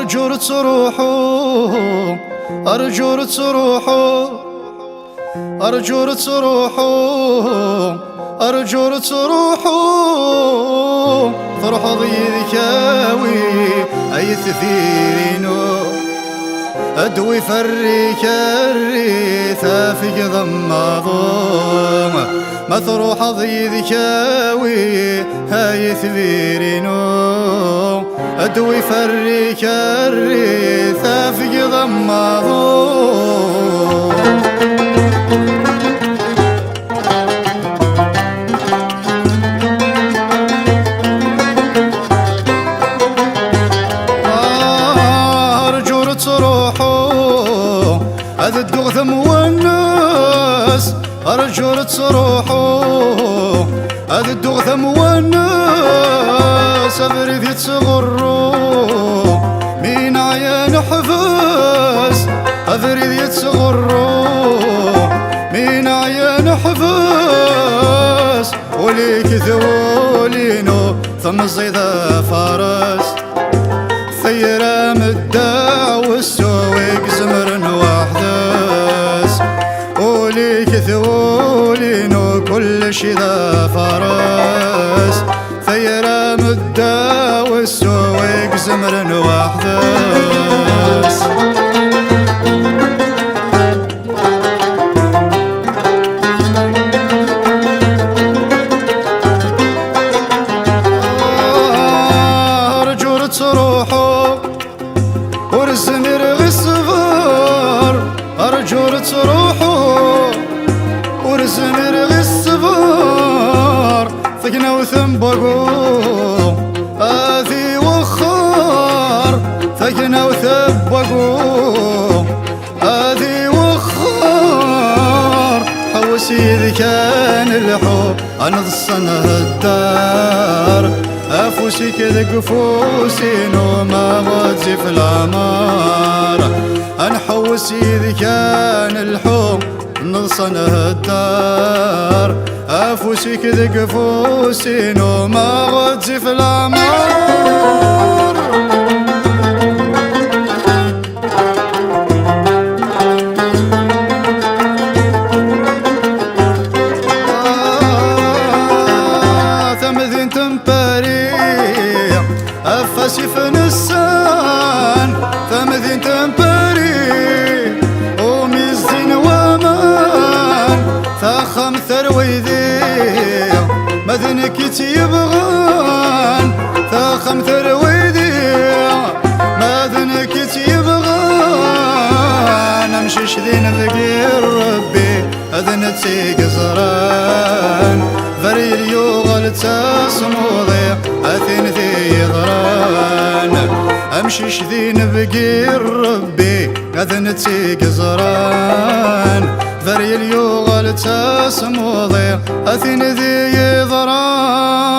أرجو تروحوا أرجو تروحوا أرجو تروحوا أرجو تروحوا فرح ضيذكاوي أي ثفيرينو أدوي فريك الريثا في ضماضوم مثروح ضيذكاوي هاي ثفيرينو أدوي فريك الريثا في ضماضوم هذا الدغثم والناس أرجو تروحوا هذا الدغثم والناس أبرد يتصغروا من عيان حفاس أبرد يتصغروا من عيان حفاس وليك ذولينو ثم الزيدة فارس ثيرة مدع والسويق زمرن وحدس وليك ثولينو كل شي ذا فرس ثيرة مدع والسويق زمرن وحدس ورزمير غصفار أرجو تروحوا ورزمير غصفار ثقنا وثنبقو آذي وخار ثقنا وثبقو آذي وخار حوسي ذي كان الحب أنا ضصنا الدار أفوسي كذا قفوسين وما غازي في العمارة أنحوسي ذي كان الحب نصنه الدار أفوسي كذا قفوسين وما غازي في العمارة ثمذين تنباري أفاسي في نسان ثمذين تنباري وميزين وامان ثاخم ثرويذي مذنك تيبغان ثاخم ثرويذي مذنك تيبغان أمشيش ذين ذقير ربي أذنتي قزران فريل يوغل تاسموضي أثين ذي ضران أمشيش ذين بقير ربي أذنتي قزران فريل يوغل تاسموضي أثين ذي ضران